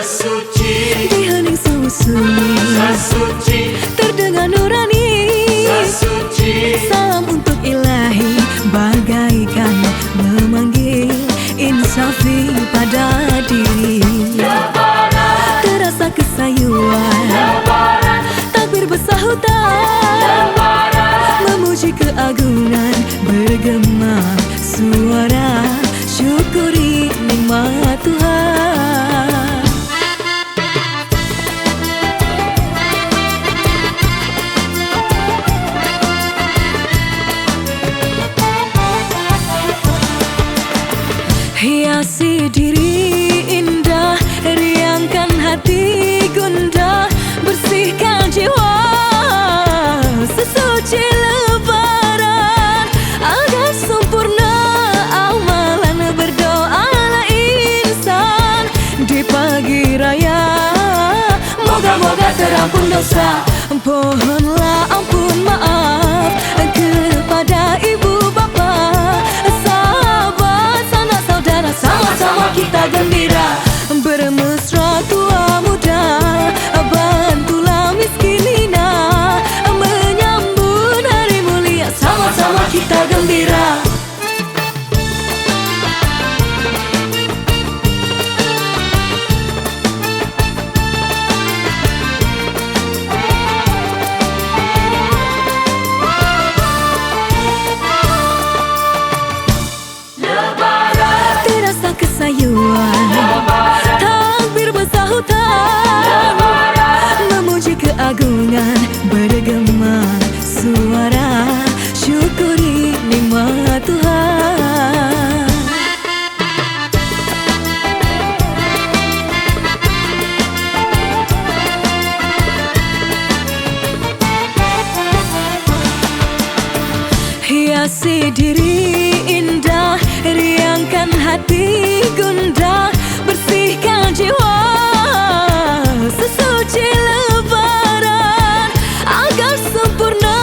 sesuci, di hening sunyi sesuci, terdengar nurani, sesuci. salam untuk ilahi bagaikan memanggil insafi pada diri. Lebaran, Terasa kesayuan, lebaran, takbir bersahutan, lebaran. memuji keagungan bergema suara, syukuri nikmat Tuhan. Hiasi diri indah, riangkan hati gundah, bersihkan jiwa sesuci lebaran, agar sempurna amalan berdoalah insan di pagi raya. Moga-moga terampun dosa, pohonlah ampun maaf kepada ibu bapa, sahabat sanak saudara, sama-sama kita gembira bermesra tua muda, bantulah miskin hina, menyambut hari mulia, sama-sama kita gembira. Terasa kesayuan, takbir bersahutan, memuji keagungan bergema suara, syukuri nikmat Tuhan. Hiasi diri indah, riangkan hati gundah, bersihkan jiwa sesuci lebaran, agar sempurna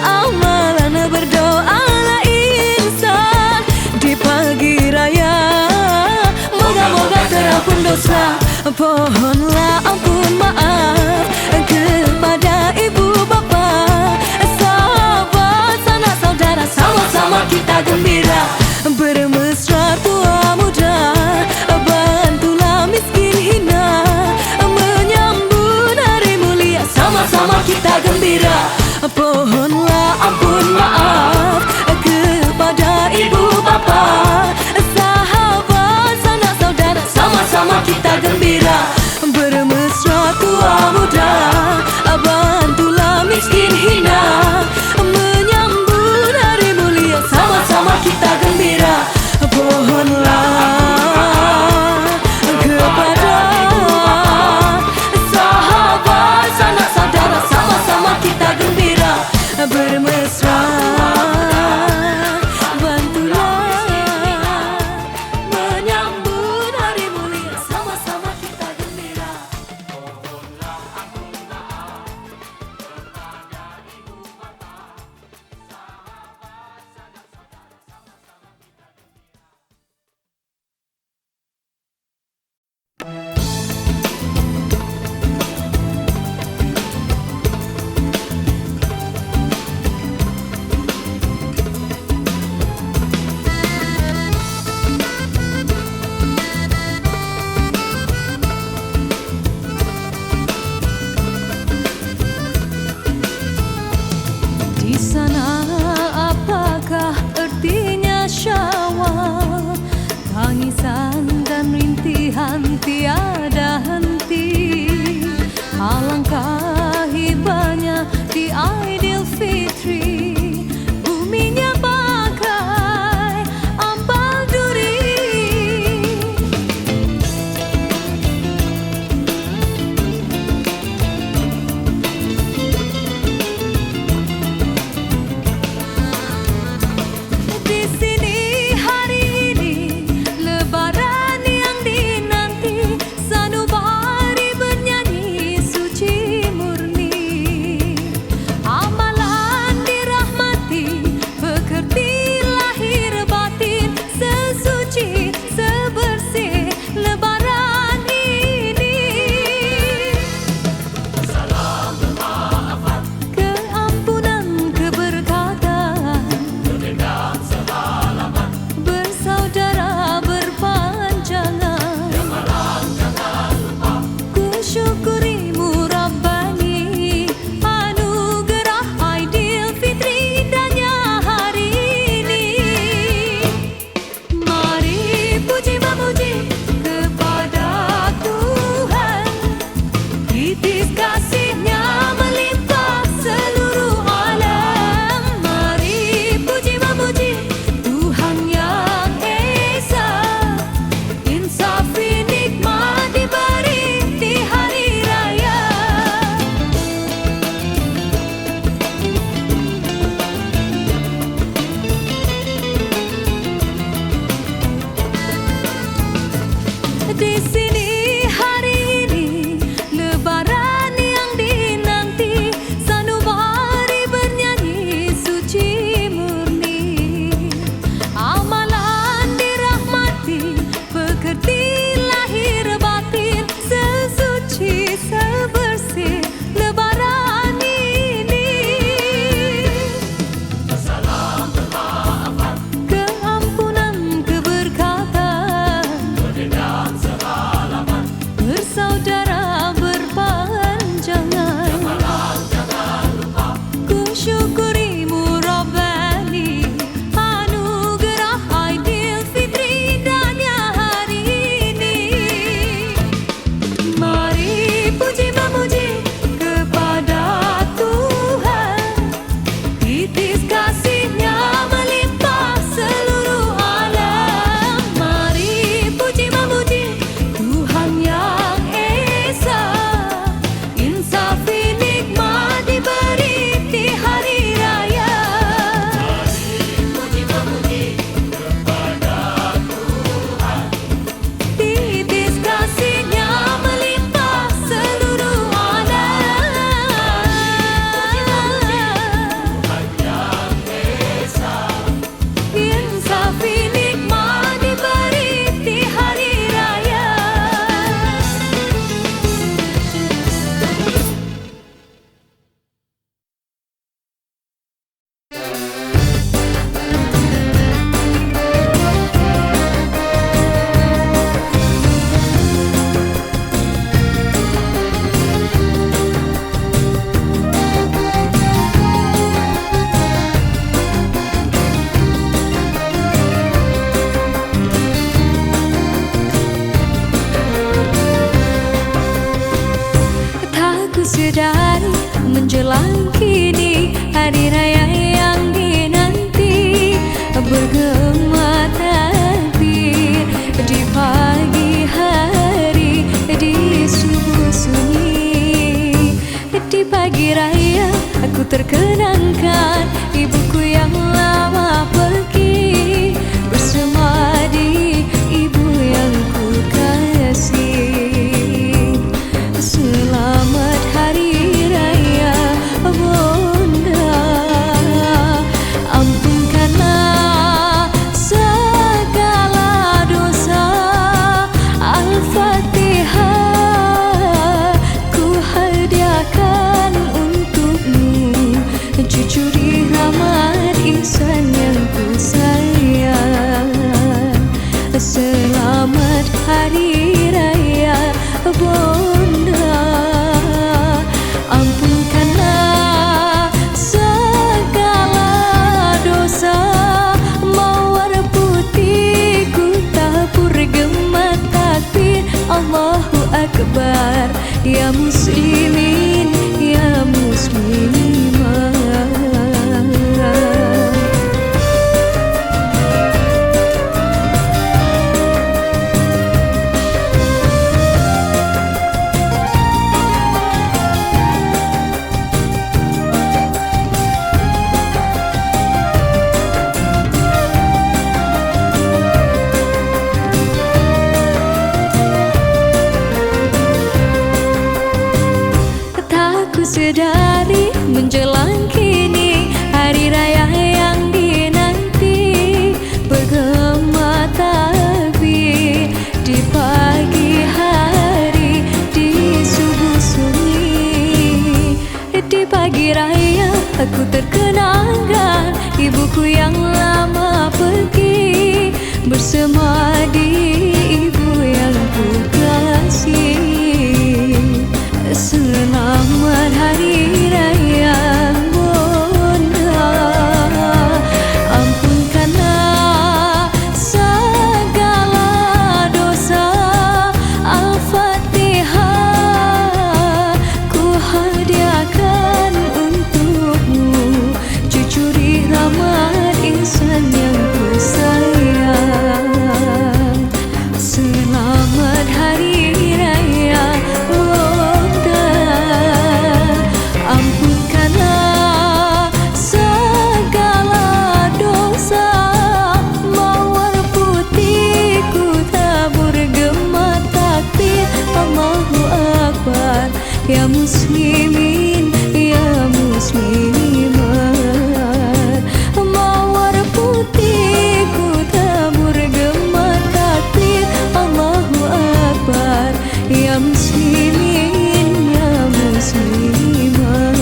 amalan berdoalah insan di pagi raya. Moga-moga terampun dosa, pohonlah ampun maaf kepada ibu bapa, sahabat sanak saudara, sama-sama kita gembira bermesra tua muda, bantulah miskin hina, menyambut hari mulia, sama-sama kita gembira. Pohonlah ampun maaf kepada ibu bapa, sahabat sanak saudara, sama-sama kita gembira bermesra tua muda, bantulah miskin hina, menyambut hari mulia, sama-sama kita gembira. Pohonlah kepada sahabat sanak saudara, sama-sama kita gembira bermesra, bantulah menyambut hari mulia, sama-sama kita gembira. Di sana apakah artinya Syawal? Tangisan dan rintihan tiada henti. Alangkah hibahnya di Aidilfitri, buminya bagai ambal duri. Di sini hari ini Lebaran yang dinanti, sanubari bernyanyi suci. sedari menjelang kini hari raya yang dinanti bergema takbir di pagi hari di subuh sunyi. Di pagi raya aku terkenangkan ibuku yang lama pergi bersemadi ibu yang ku kasih. Selamat hari raya Bunda, ampunkanlah segala dosa. Al-Fatihah ku hadiahkan untukmu, cucuri rahmat ihsan yang ku sayang. Selamat hari raya Bunda, ampunkanlah segala dosa. Mawar putih ku tabur gema takbir Allahu Akbar. Ya muslimin, ya muslimah. Sedari menjelang kini hari raya yang dinanti bergema takbir di pagi hari di subuh sunyi. Di pagi raya aku terkenangkan ibuku yang lama pergi bersemadi ibu yang ku kasih. Selamat hari raya Bunda, ampunkanlah segala dosa. Al-Fatihah ku hadiahkan untukmu, cucuri rahmat ihsan yang ku sayang. Selamat hari raya Bunda, ampunkanlah segala dosa. Mawar putih ku tabur gema takbir Allahu Akbar. Ya muslimin, ya muslimat. Mawar putih ku tabur gema takbir Allahu Akbar. Ya muslimin, ya muslimat.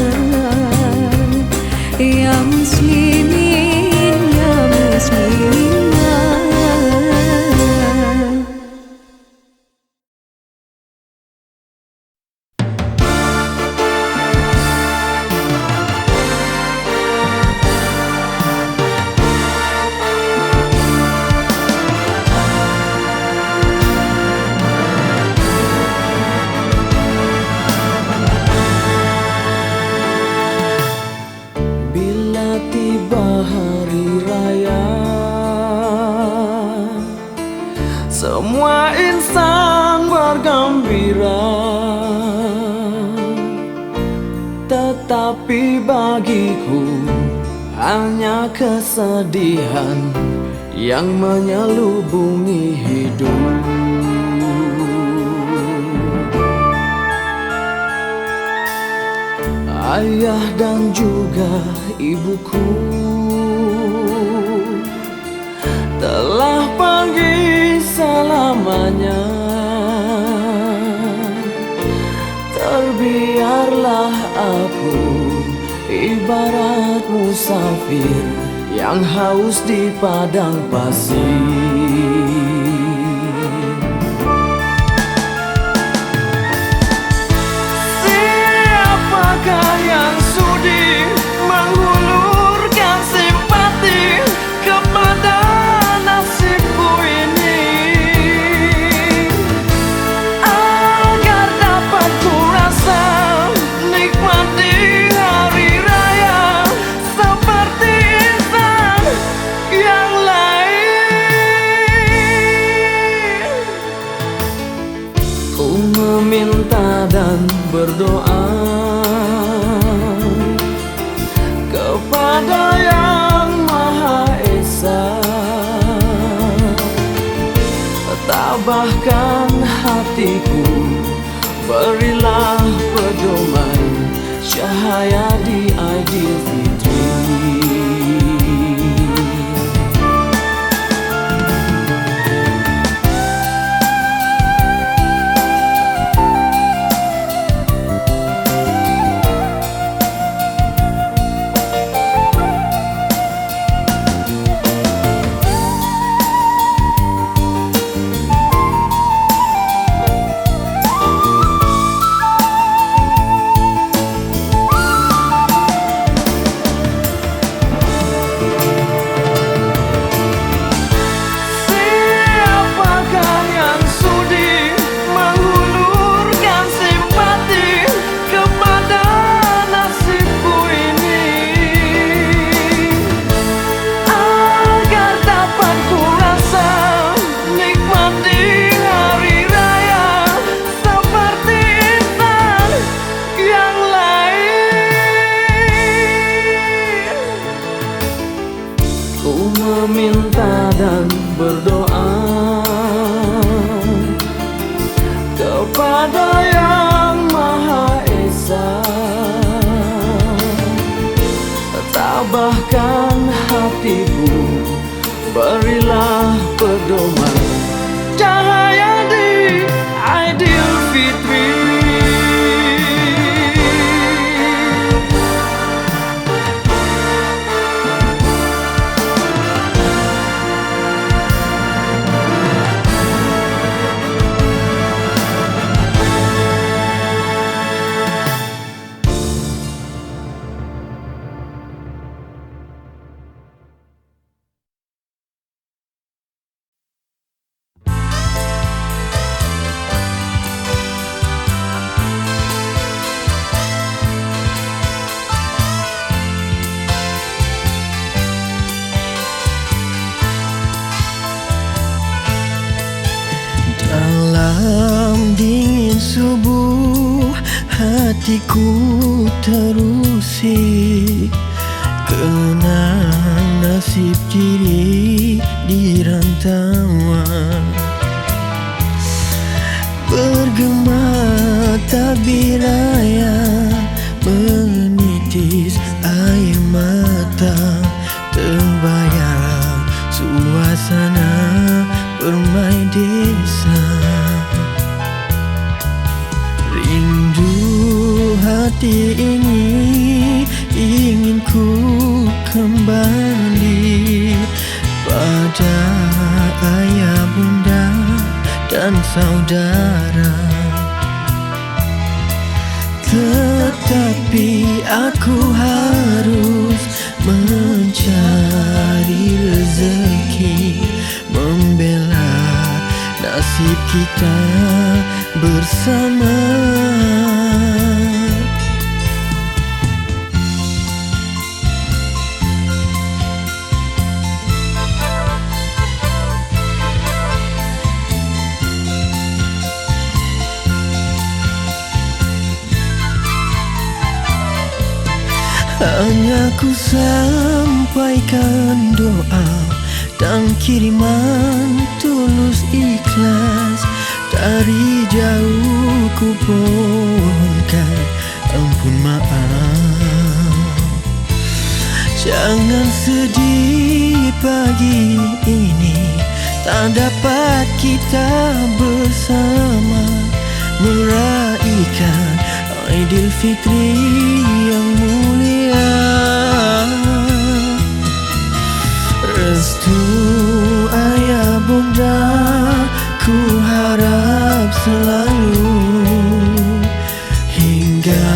Ya muslimin, ya muslimat. Bila tiba hari raya, semua insan bergembira. Tetapi bagiku hanya kesedihan yang menyelubungi hidup. Ayah dan juga ibuku telah pergi selamanya. Terbiarlah aku ibarat musafir yang haus di padang pasir. Siapakah yang sudi menghulurkan simpati kepada nasibku ini, agar dapat ku rasa meminta dan berdoa kepada Yang Maha Esa, tabahkan hatiku, berilah pedoman cahaya di Aidilfitri. Meminta dan berdoa kepada Yang Maha Esa, tabahkan hatiku, berilah pedoman cahaya di Aidilfitri. Dalam dingin subuh hatiku terusik, kenang nasib diri di rantauan. Bergema tabir raya, menitis air mata, terbayang suasana permai desa. Rindu hati ini ingin ku kembali pada ayah bunda dan saudara. Tetapi aku harus mencari rezeki, membela nasib kita bersama. Hanya ku sampaikan doa dan kiriman tulus ikhlas. Dari jauh ku pohonkan ampun maaf. Jangan sedih pagi ini tak dapat kita bersama meraihkan Aidilfitri yang mulia. Restu ayah bunda ku harap selalu hingga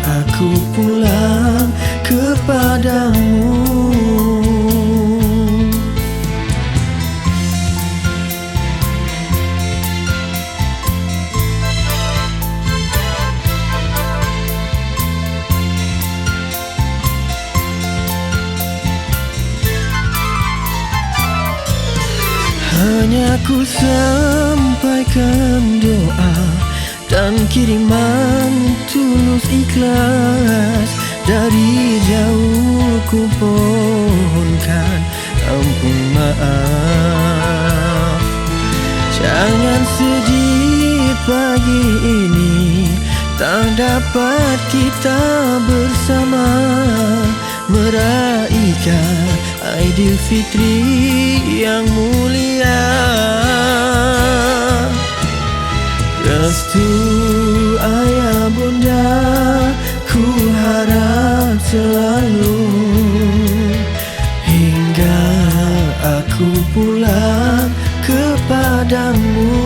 aku pulang kepadamu. Hanya ku sampaikan doa dan kiriman tulus ikhlas dari jauh ku pohonkan ampun maaf. Jangan sedih pagi ini tak dapat kita bersama meraihkan Aidilfitri yang mulia. Restu ayah bunda ku harap selalu hingga aku pulang kepadamu.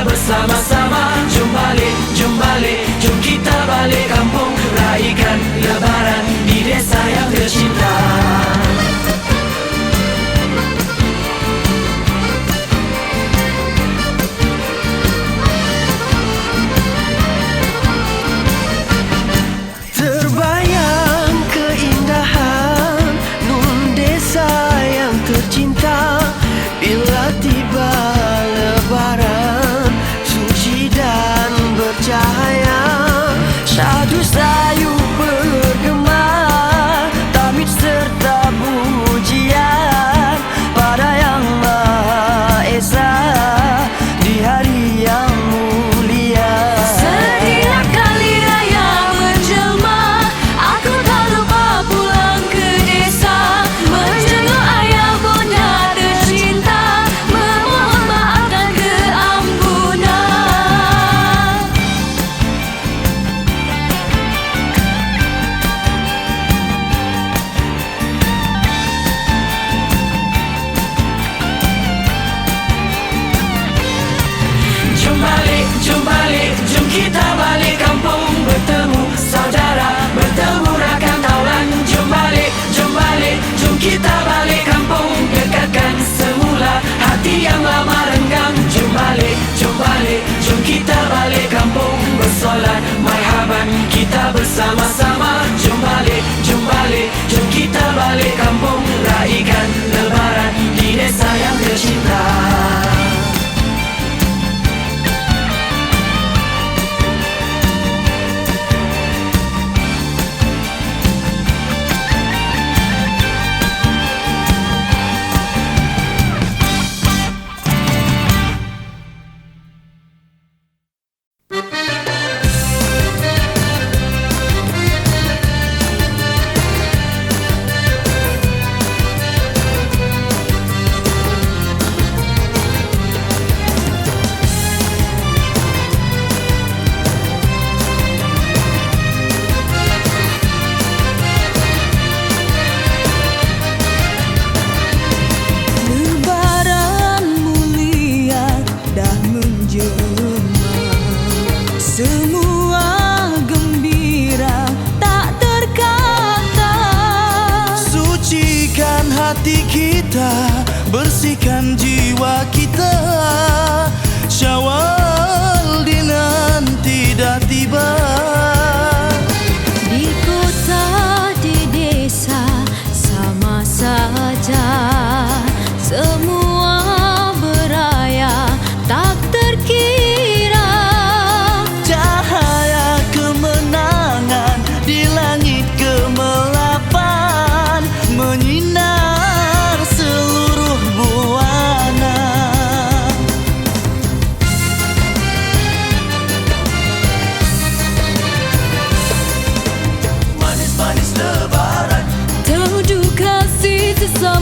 Bersama-sama jom balik, jom kita balik kampung, raikan lebaran di desa yang tercinta. Terbayang keindahan nun desa yang tercinta bila tiba lebaran dan bercahaya, syahdu sayu bergema, tamid serta pujian pada Yang Maha Esa di hari yang mulia. Setiap kali raya menjelma, aku tak lupa pulang ke desa, menjenguk ayah bunda tercinta, memohon maaf dan keampunan. Jom kita balik kampung, bertemu saudara, bertemu rakan taulan. Jom balik, jom kita balik kampung, dekatkan semula hati yang lama renggang. Jom balik, jom kita balik kampung, bersolat marhaban kita bersama-sama. Jom balik, jom kita balik kampung, raikan lebaran di desa yang tercinta.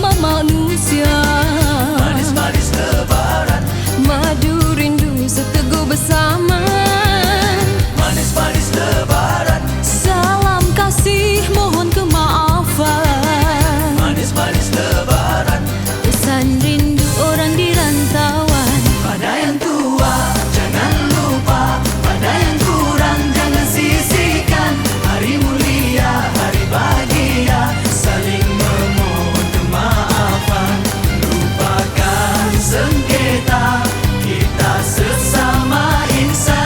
bersama manusia. Manis-manis lebaran, Madu rindu seteguh bersama. manis-manis lebaran, Salam kasih mohon kemaafan. manis-manis lebaran. Pesan rindu orang di rantauan. Pada yang tua jangan lupa, pada yang kurang jangan sisihkan. Hari mulia, hari bahagia, saling memohon kemaafan. Lupakan sengketa, kita sesama insan.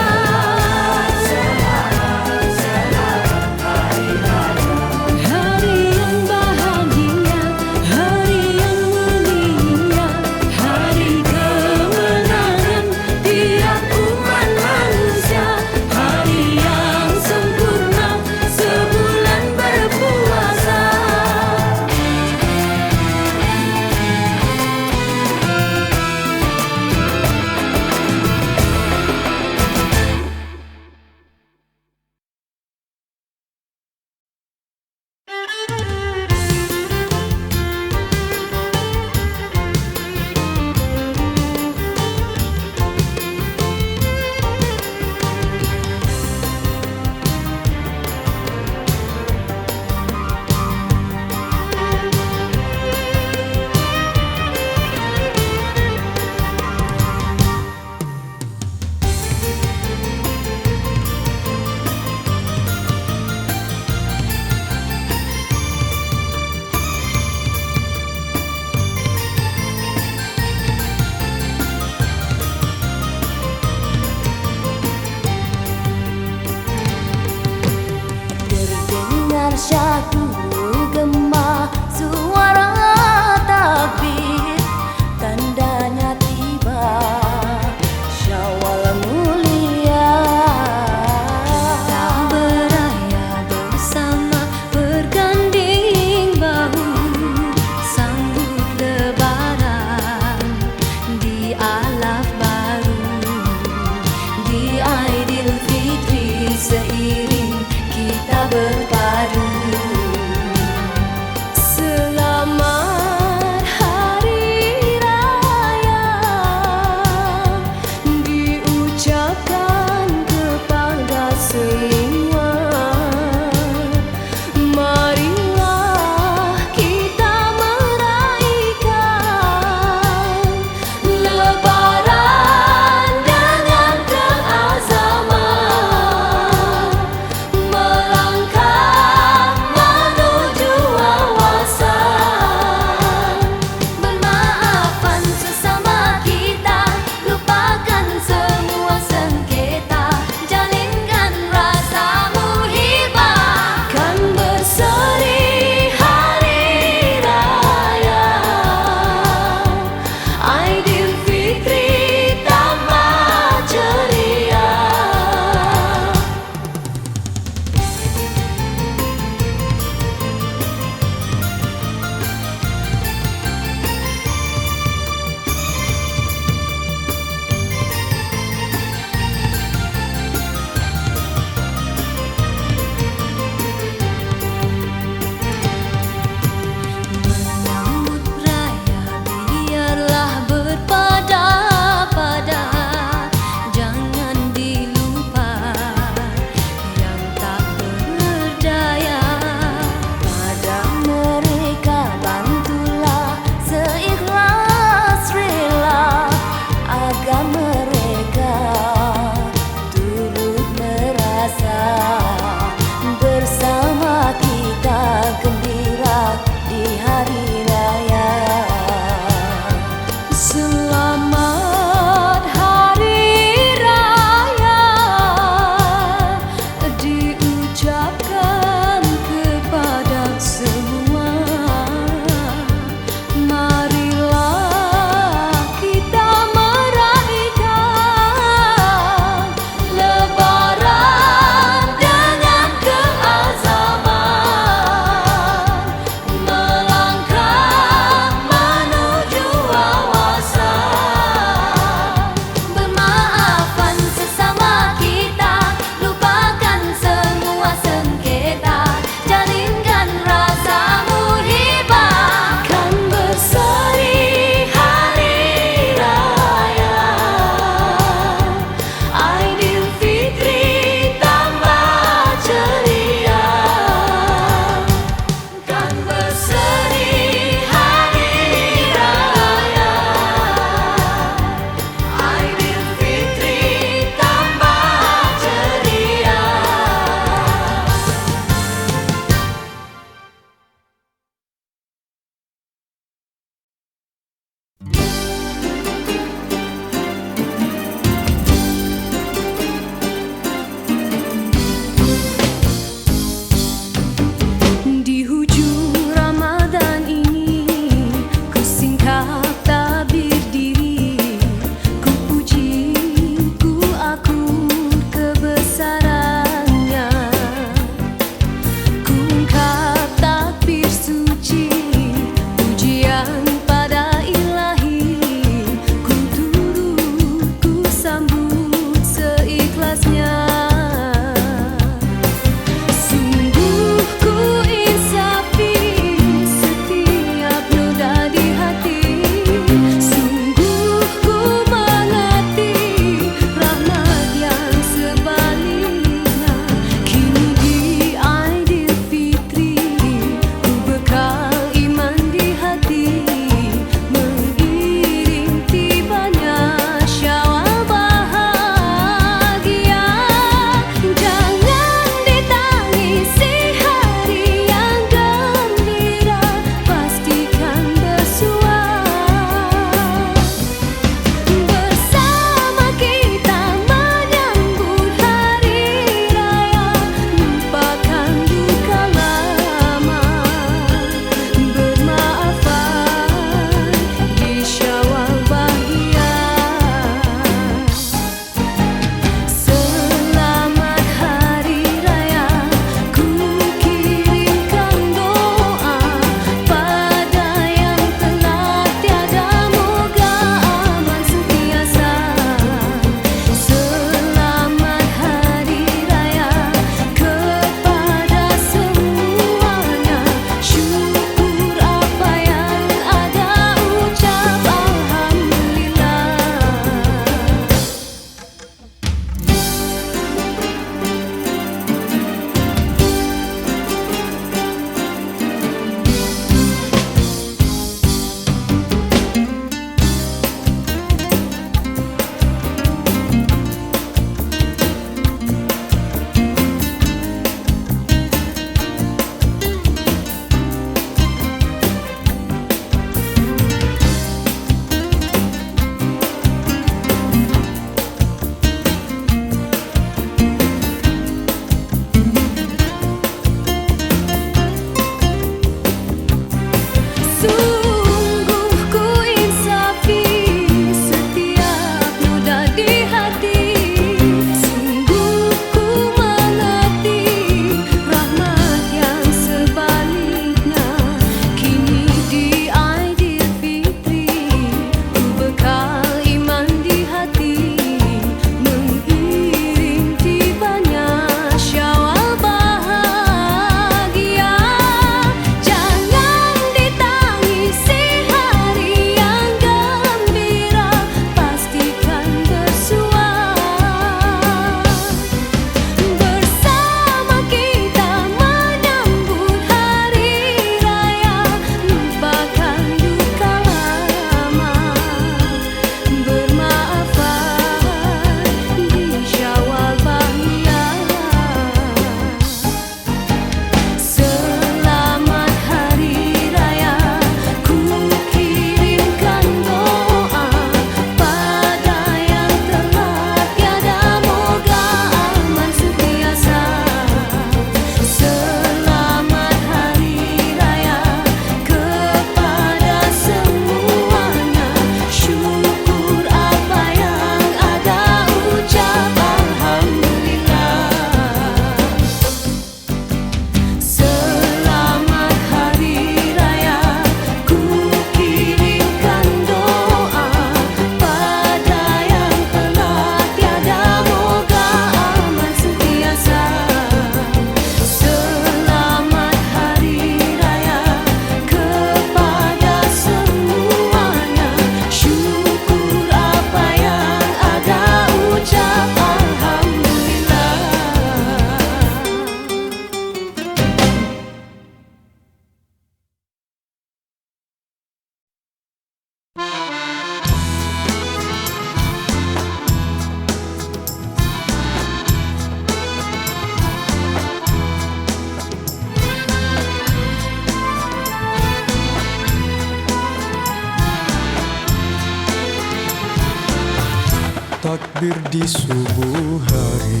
Takbir di subuh hari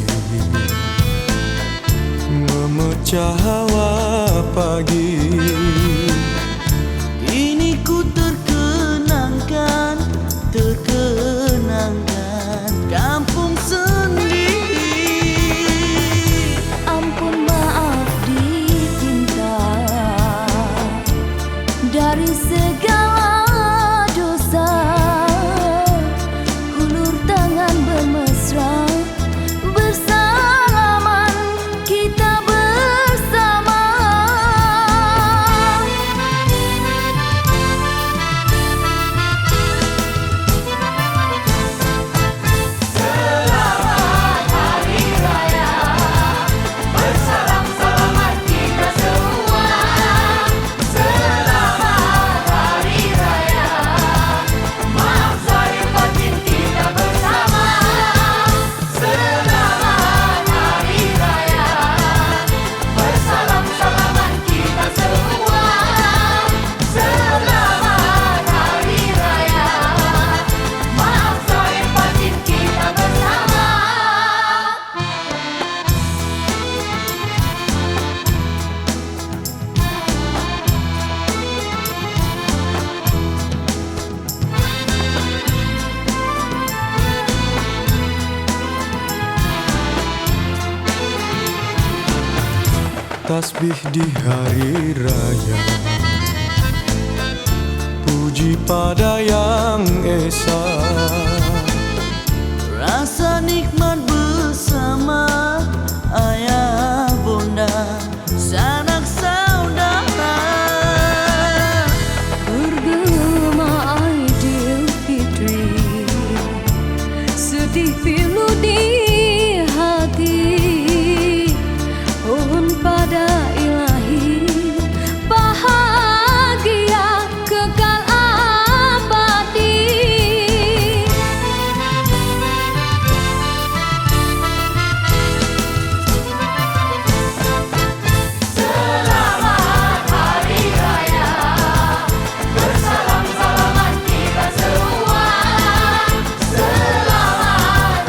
memecah hawa pagi. Ini ku terkenangkan kampung sendiri. Ampun maaf dicinta dari segala dosa. Hulur tangan bermesra, bersalaman kita bersama. Selamat Hari Raya, bersalam-salaman kita semua. Selamat Hari Raya, maaf zahir batin kita bersama. Selamat Hari Raya, bersalam-salaman kita semua. Selamat Hari Raya, maaf zahir batin kita bersama. Tasbih di hari raya, puji pada Yang Esa. Rasa nikmat bersama ayah bunda sanak saudara. Bergema Aidilfitri, sedih pilu di hati. Mohon pada Ilahi bahagia kekal abadi. Selamat Hari Raya, bersalam-salaman kita semua. Selamat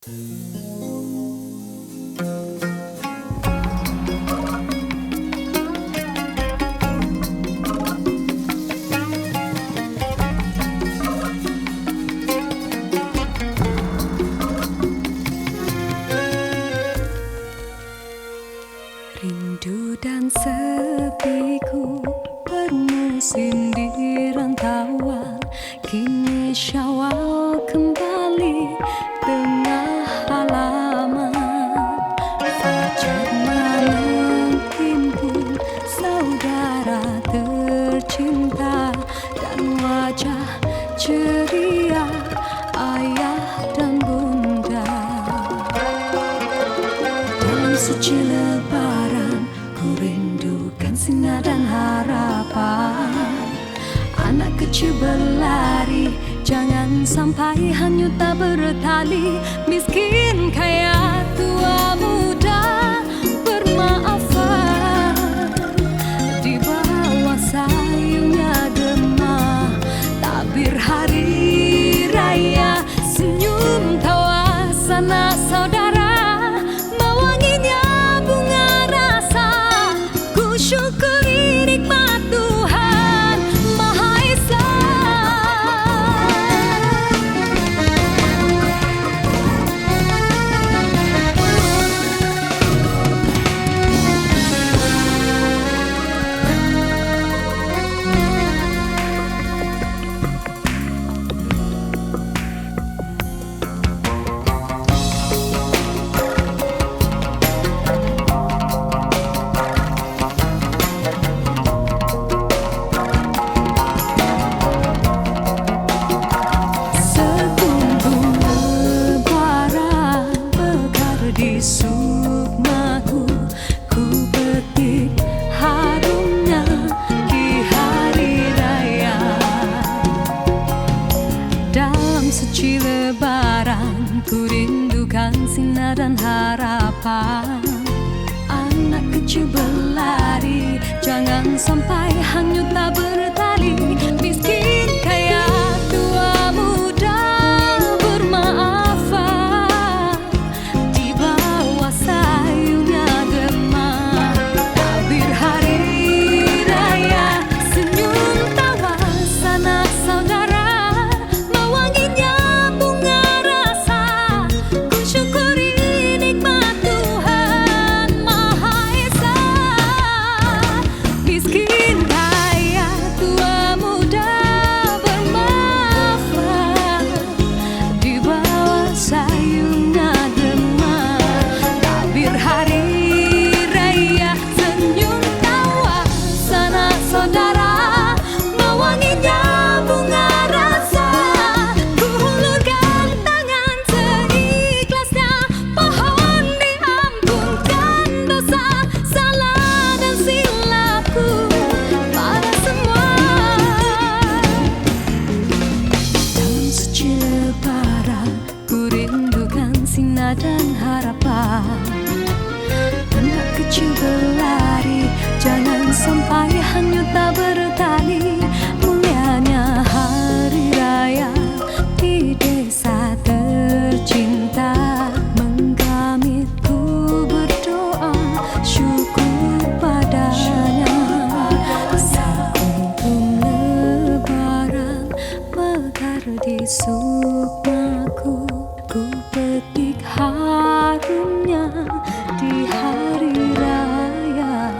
Rindu dan sepiku bermusim di rantauan, kini syawal kembali tengah halaman. Fajar malam himpun saudara tercinta, dan wajah ceria ayah dan bunda. Dalam suci lebaran ku rindukan sinar dan harapan. Anak kecil berlari, jangan sampai hanyut tak bertali. Miskin kaya tua muda bermaafan, di bawah sayungnya gema tabir hari raya. Senyum tawa sanak saudara, mewanginya bunga rasa. Ku syukuri nikmat Tuhan Maha Esa. Sekuntum lebaran mekar di sukmaku, ku petik harumnya di hari raya. Dalam suci lebaran ku rindukan sinar dan harapan. Anak kecil berlari, jangan sampai hanyut tak bertali. Miskin kaya tua muda bermaafan, di bawah sayungnya gema tabir hari raya. Senyum tawa sanak saudara, mewanginya bunga rasa. Ku syukuri nikmat Tuhan Maha Esa. Miskin kaya tua muda bermaafan, di bawah sayungnya gema tabir hari raya. Senyum tawa sanak saudara, mewanginya bunga rasa. Ku hulurkan tangan seikhlasnya, mohon diampunkan dosa, salah dan silapku pada semua. Dalam suci lebaran ku rindukan sinar dan harapan. Anak kecil berlari, jangan sampai hanyut tak bertali. Mulianya hari raya di desa tercinta, menggamitku berdoa syukur padanya. Sekuntum lebaran mekar di sukmaku, ku petik harumnya di hari raya.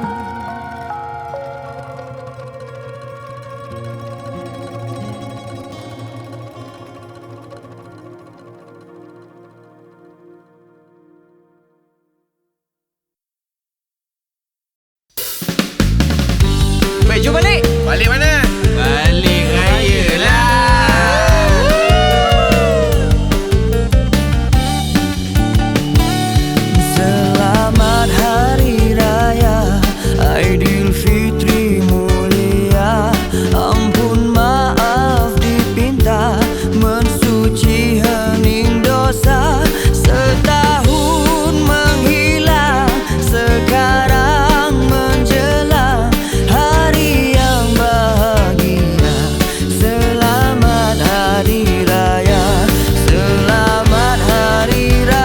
Baik, jom balik. Balik mana? Balik raya lah. Selamat Hari Raya Aidilfitri mulia. Ampun maaf dipinta, mensuci hening dosa. Setahun menghilang, sekarang menjelang hari yang bahagia. Selamat Hari Raya, selamat Hari Raya.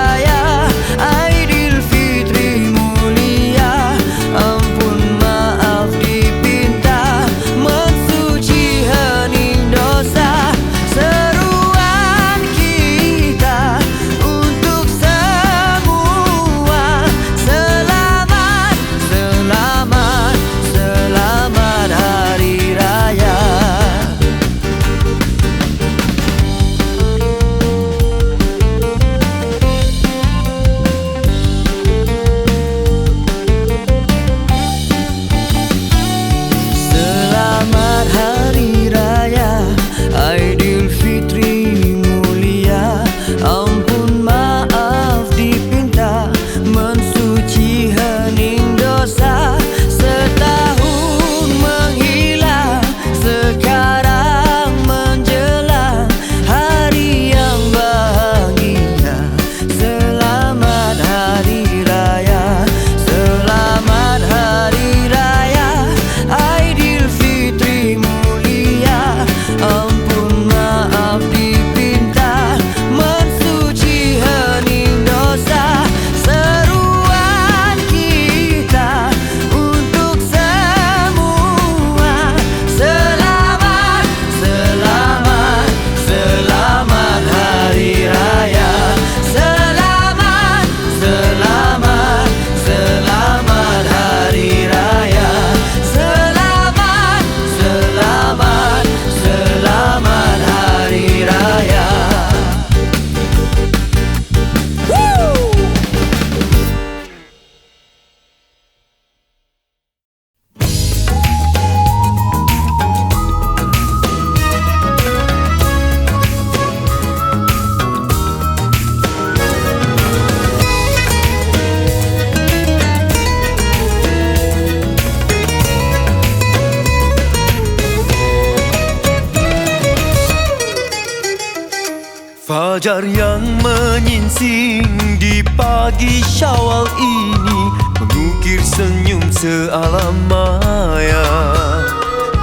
Fajar yang menyingsing di pagi Syawal ini mengukir senyum sealam maya.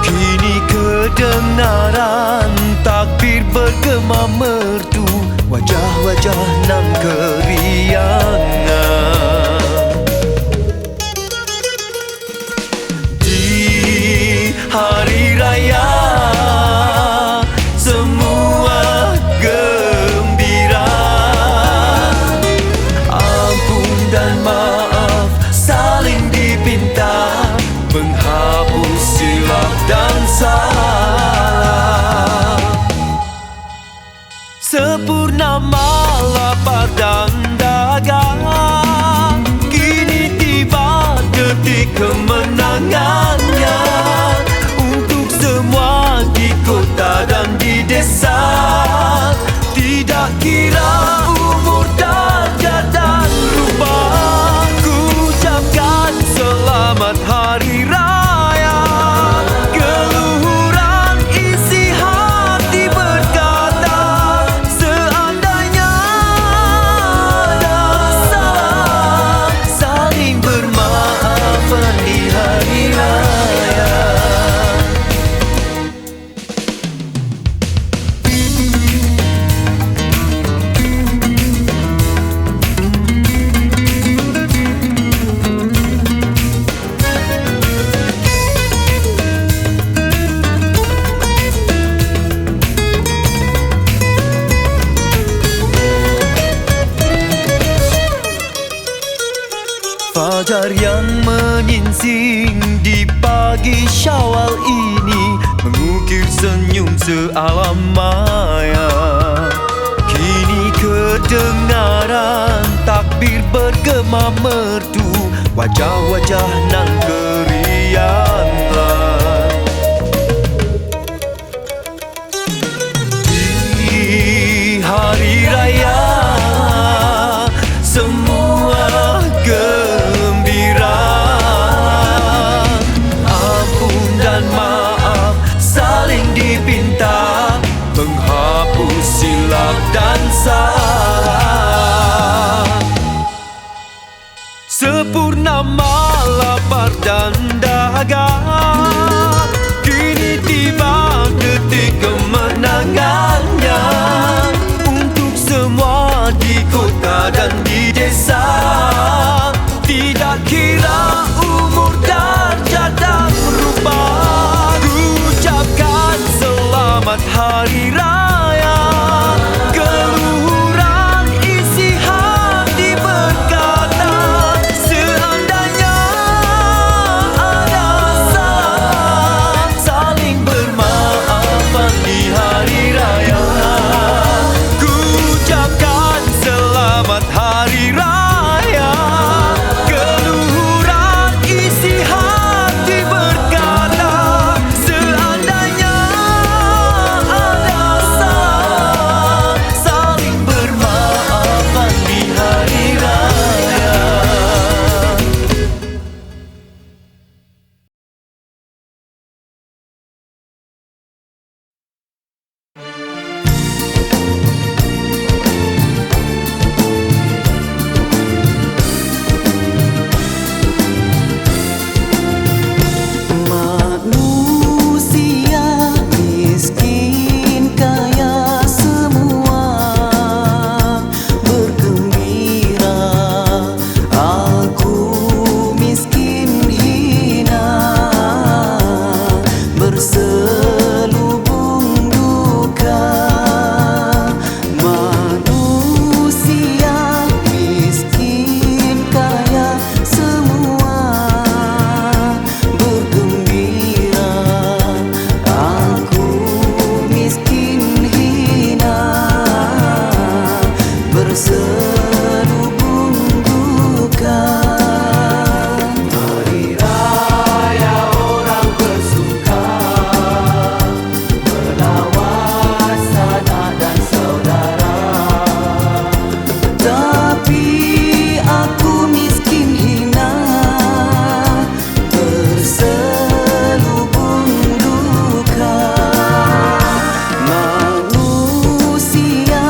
Kini kedengaran takbir bergema merdu, wajah-wajah nan keriangan. Di hari raya semua gembira, ampun dan maaf saling dipinta, menghapus silap dan salah. Sepurnama lapar dan dagang, kini tiba detik kemenangannya untuk semua di kota dan di desa. Tidak kira umur, darjat dan rupa, ku ucapkan selamat hari raya. Keluhuran isi hati berkata, seandainya ada salah, saling bermaafan di hari raya. Fajar yang menyingsing di pagi Syawal ini mengukir senyum sealam maya. Kini kedengaran takbir bergema merdu, wajah-wajah nan keriangan. Di hari raya semua gembira, ampun dan maaf saling dipinta, menghapus silap dan salah. Sepurnama lapar dan dahaga, kini tiba detik kemenangannya untuk semua di kota dan di desa. Tidak kira umur, darjat dan rupa, ku ucapkan selamat hari raya. Keluhuran isi hati berkata, seandainya ada salah, saling bermaafan di hari raya. Ku ucapkan selamat hari raya. Keluhuran isi hati berkata, seandainya ada salah, saling bermaafan di hari raya. Manusia miskin kaya semua bergembira, aku miskin hina, berselubung duka. Manusia miskin kaya semua bergembira, aku miskin hina, berselubung duka. Hari raya orang bersuka, melawat sanak dan saudara, tapi aku miskin hina, berselubung duka. Manusia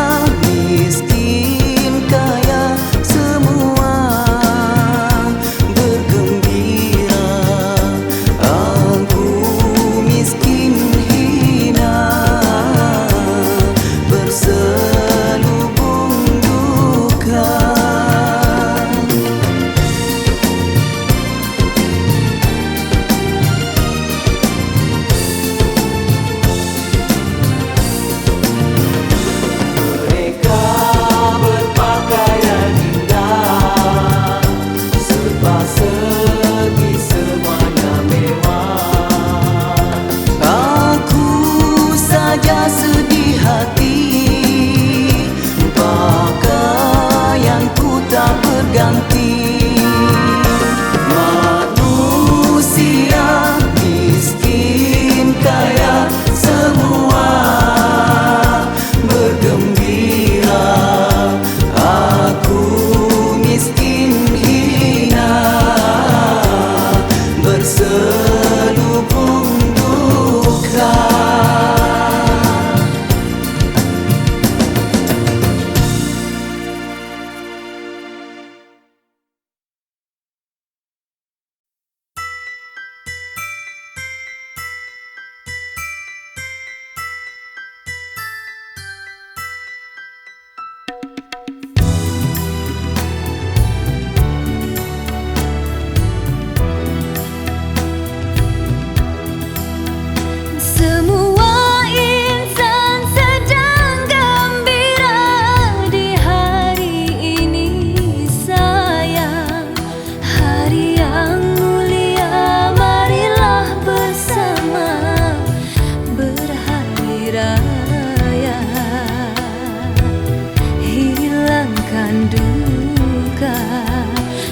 dan duka.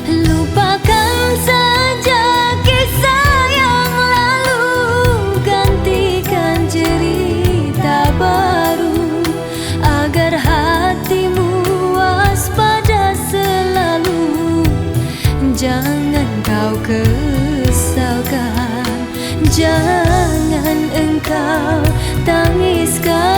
Lupakan saja kisah yang lalu, gantikan cerita baru, agar hatimu waspada selalu. Jangan kau kesalkan, jangan engkau tangiskan.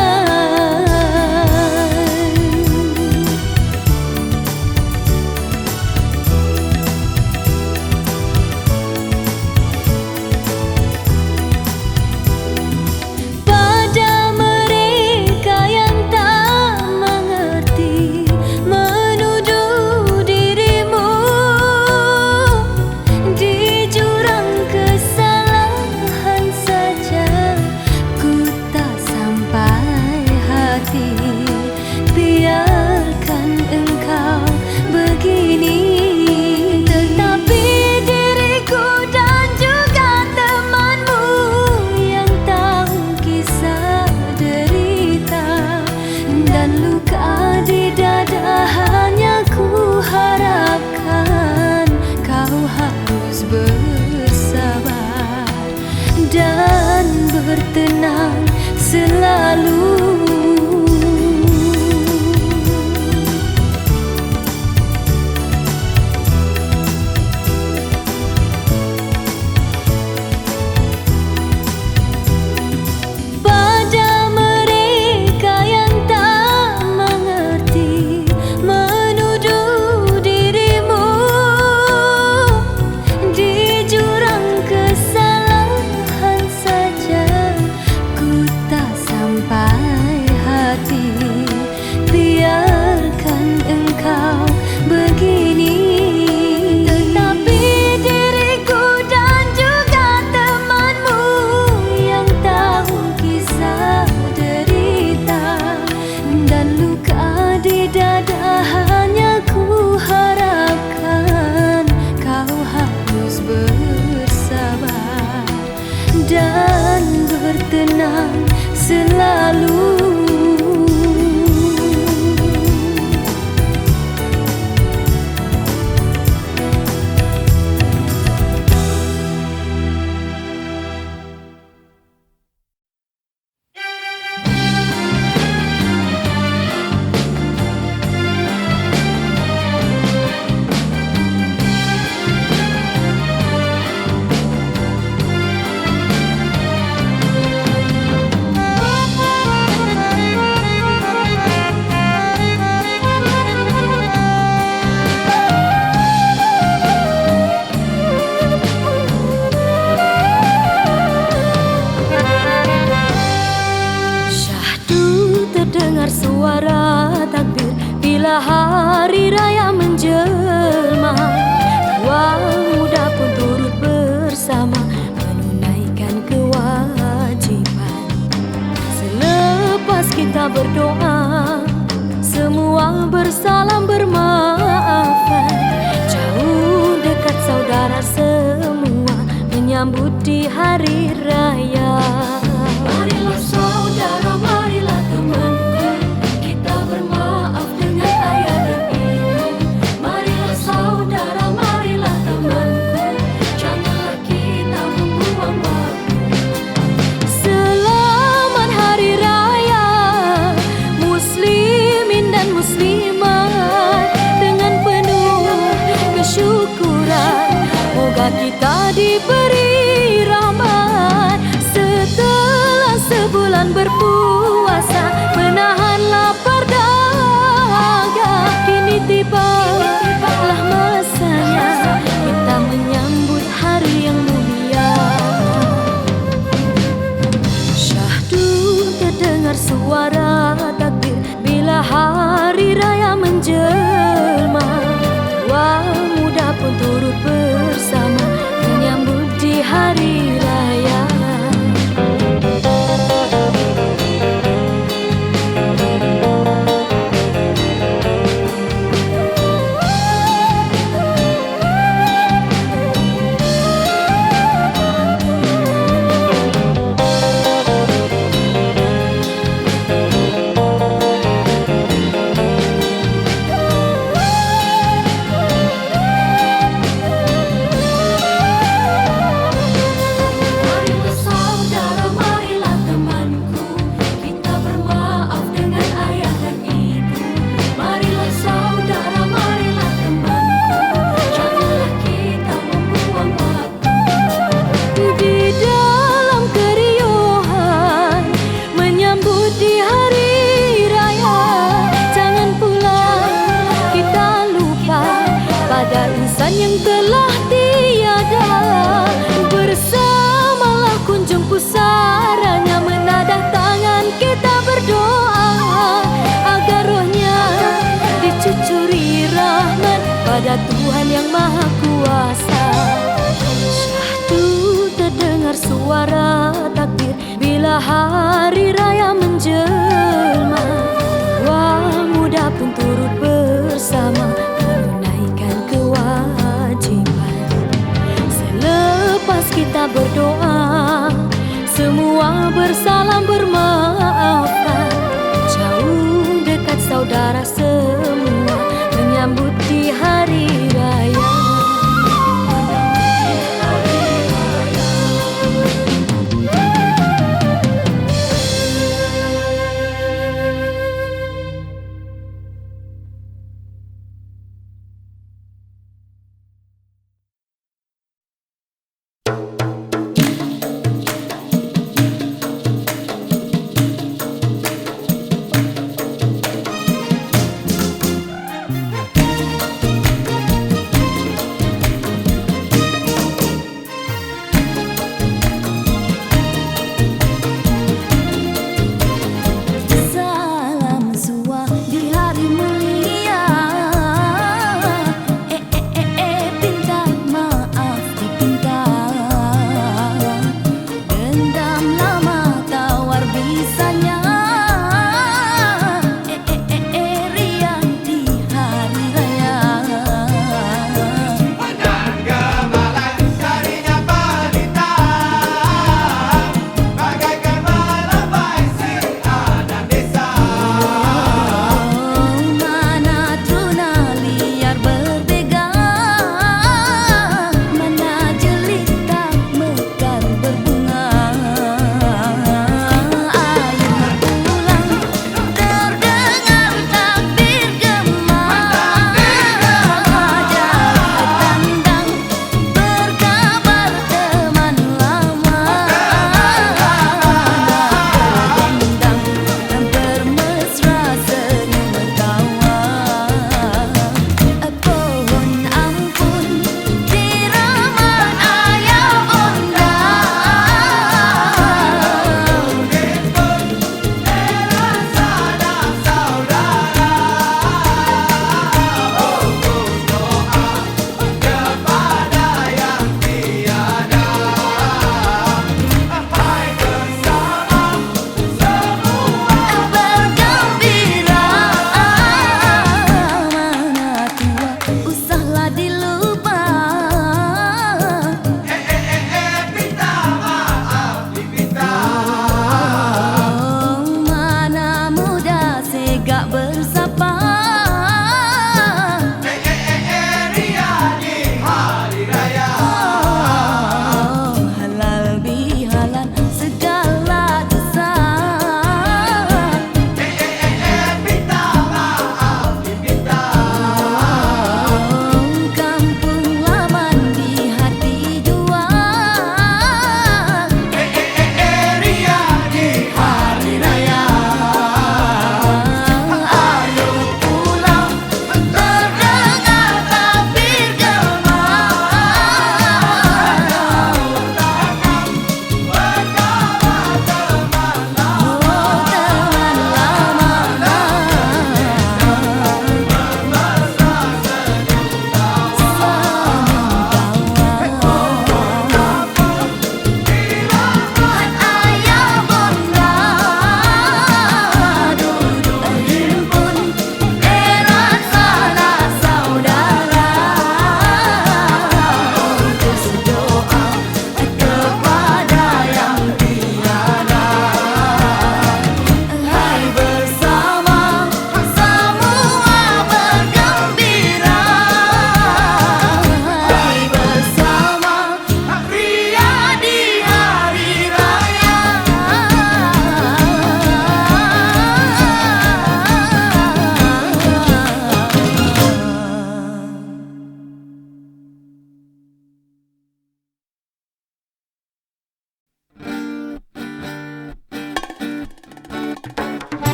Pada mereka yang tak mengerti, menuduh dirimu di jurang kesalahan saja, ku tak sampai hati. Biarkan engkau begini, tetapi diriku dan juga temanmu yang tahu kisah derita dan luka di dada, hanya ku harapkan kau harus bersabar dan bertenang selalu. Pada mereka yang tak mengerti, menuduh dirimu di jurang kesalahan saja, ku tak sampai hati. Biarkan engkau begini, tetapi diriku dan juga temanmu yang tahu kisah derita dan luka di dada, hanya ku harapkan kau harus bersabar dan bertenang selalu. Syahdu terdengar suara takbir bila hari raya menjelma. Tua muda pun turut bersama menunaikan kewajiban. Selepas kita berdoa, semua bersalam bermaafan. Jauh dekat saudara semua menyambut di hari raya. Marilah saudara, marilah temanku, kita bermaaf dengan ayah dan ibu. Marilah saudara, marilah temanku, janganlah kita membuang waktu. Selamat Hari Raya Muslimin dan Muslimat, dengan penuh kesyukuran moga kita diberi rahmat kepada Tuhan yang Maha Kuasa. Syahdu terdengar suara takbir bila hari raya menjelma. Tua muda pun turut bersama menunaikan kewajiban. Selepas kita berdoa, semua bersalam bermaafan. Jauh dekat saudara semua menyambut di hari raya.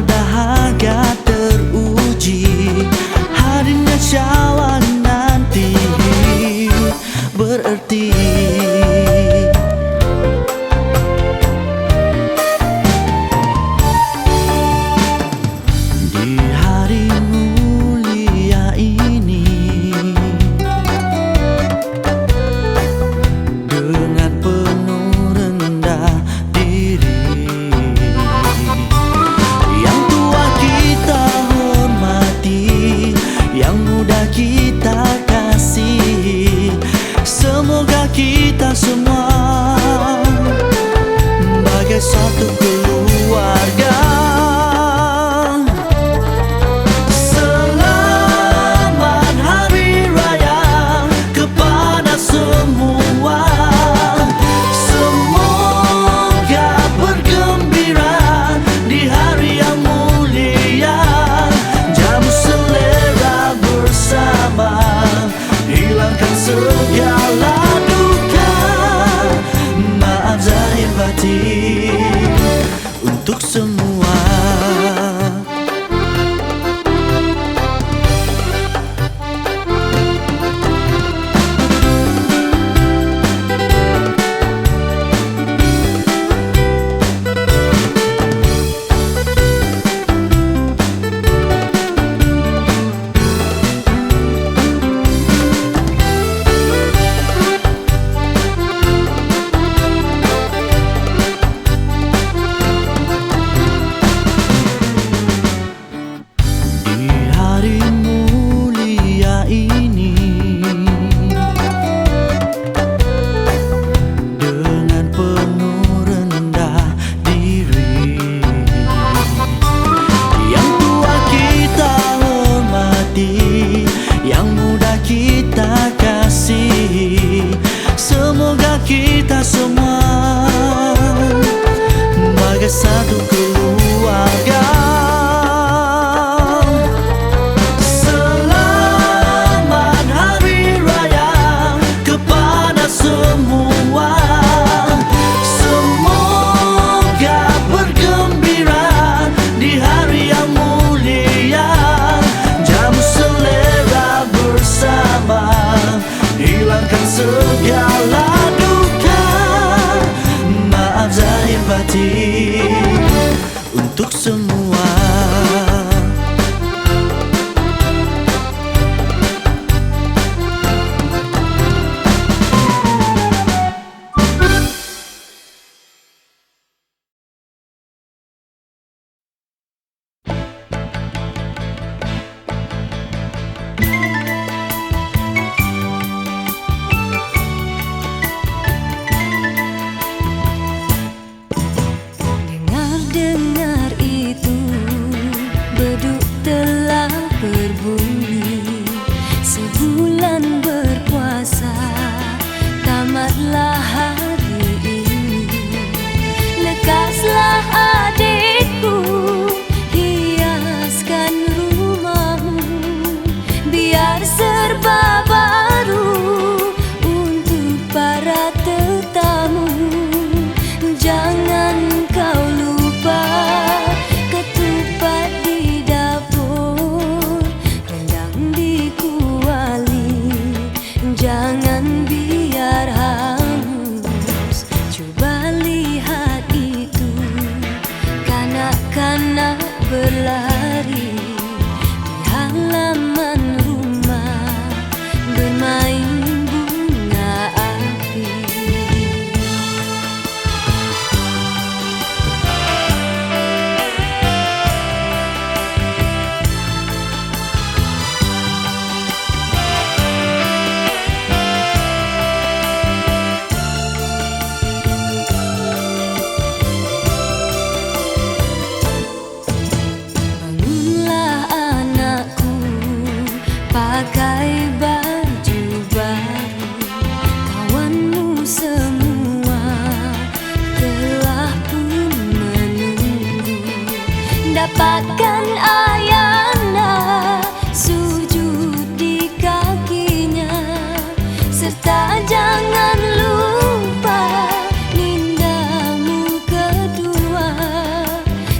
dahaga teruji, hadirnya syawal nanti berarti. Di hari mulia ini, dengan penuh rendah diri, yang tua kita hormati, yang muda kita kasihi. Semoga kita semua bagai satu keluarga. Selamat Hari Raya kepada semua. Semoga bergembira di hari yang mulia. Jamu selera bersama, hilangkan segala duka. Maaf zahir batin untuk semua. Di hari mulia ini, dengan penuh rendah diri, yang tua kita hormati, yang muda kita kasihi. Semoga kita semua bagai satu keluarga. Selamat Hari Raya kepada semua. Semoga bergembira di hari yang mulia. Jamu selera bersama, hilangkan segala duka. Maaf zahir batin untuk semua. Dengar itu, beduk telah berbunyi. Sebulan berpuasa, tamatlah hari ini. Lekaslah adikku, hiaskan rumahmu, biar serba baru untuk para tetamu. Jangan kau lupa ketupat di dapur, rendang di kuali. Jangan biar hangus, coba lihat itu. Kanak-kanak berlari di halaman rumah, bermain bunga api. Bangunlah anakku, pakai baju baru. Kawanmu semua telah pun menunggu. Dapatkan ayana, sujud di kakinya, serta jangan lupa nindamu kedua.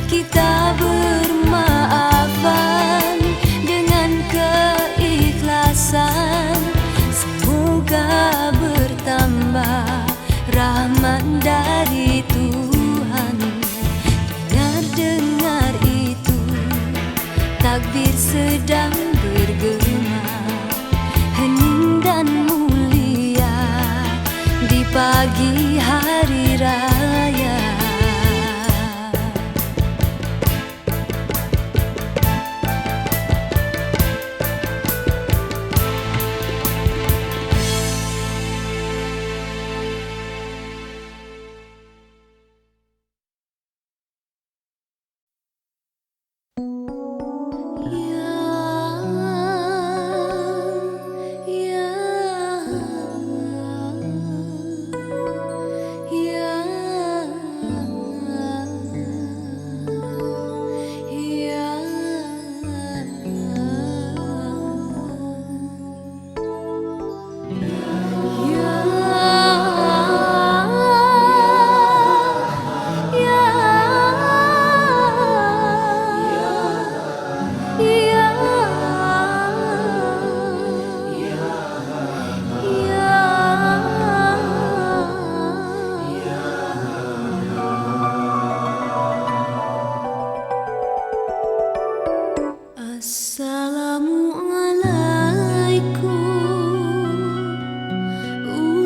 Kita takbir sedang bergema, hening dan mulia di pagi hari raya.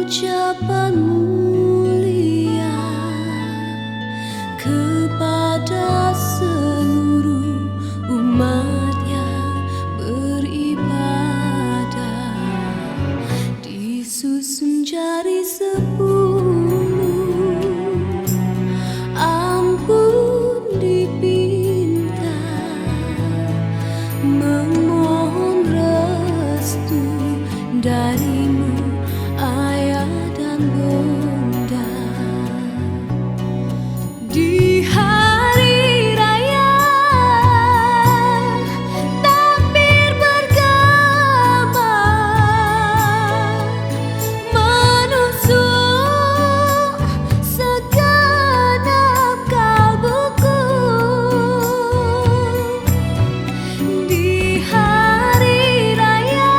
Ucapan mulia kepada seluruh umat yang beribadah, disusun jari 10, ampun dipinta, memohon restu darimu ayah dan bunda. Di hari raya takbir bergema, menusuk segenap kalbuku. Di hari raya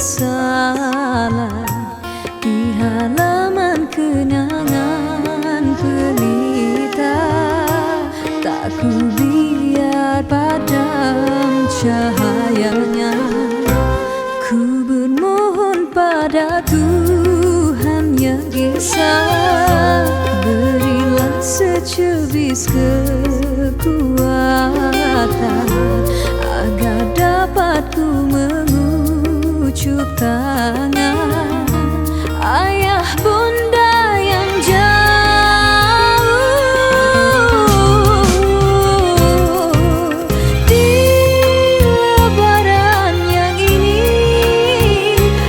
kesalan di halaman kenangan pelita. Tak ku biar padam cahayanya. Ku bermohon pada Tuhan yang Esa, berilah secubis kekuatan agar dapat ku mengucup tangan. Ayah bunda yang jauh, di lebaran yang ini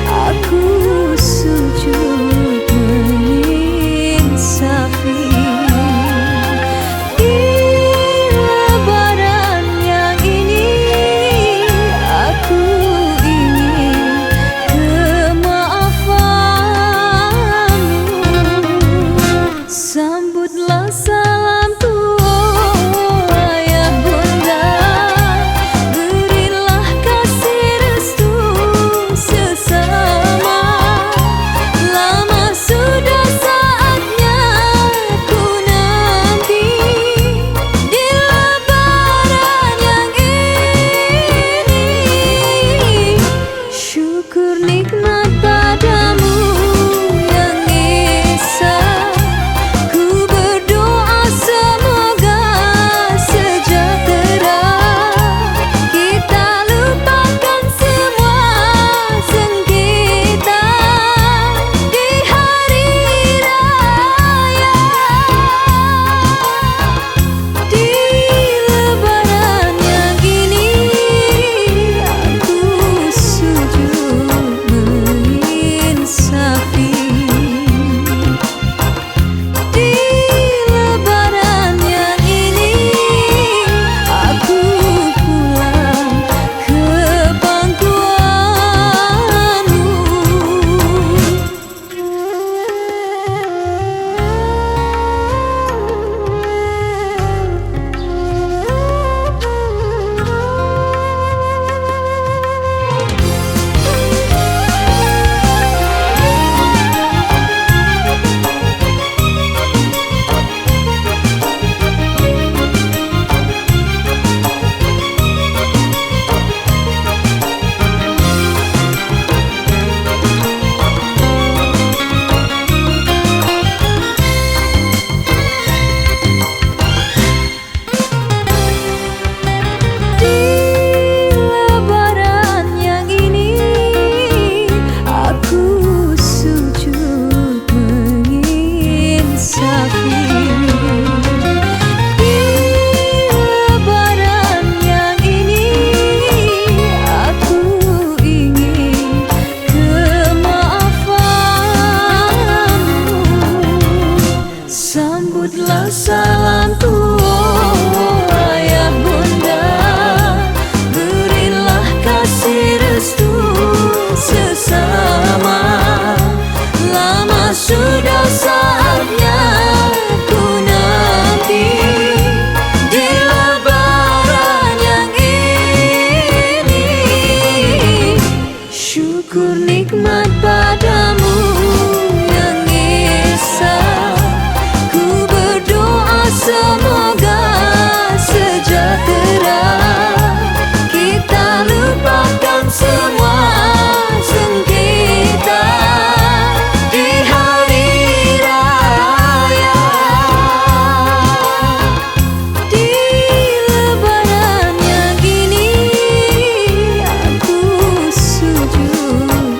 aku sujud menginsafi. Di lebaran yang ini aku ingin kemaafanmu. Sambutlah salamku, oh ayah bunda, berilah kasih restu sesama. Lama sudah saatnya ku nanti di lebaran yang ini. Syukur nikmat padamu yang Esa. Ku berdoa semoga sejahtera, kita lupakan semua sengketa di hari raya. Di lebaran yang ini aku sujud menginsafi. Di lebaran yang ini aku pulang ke pangkuanmu. Di lebaran yang ini aku sujud menginsafi. Di lebaran yang ini aku ingin kemaafanmu. Sambutlah salamku, oh ayah bunda, berilah kasih restu sesama. Lama sudah saatnya ku nanti di lebaran yang ini. Syukur nikmat padamu yang Esa. Ku berdoa semoga sejahtera, kita lupakan semua sengketa di hari raya. Di lebaran yang ini aku sujud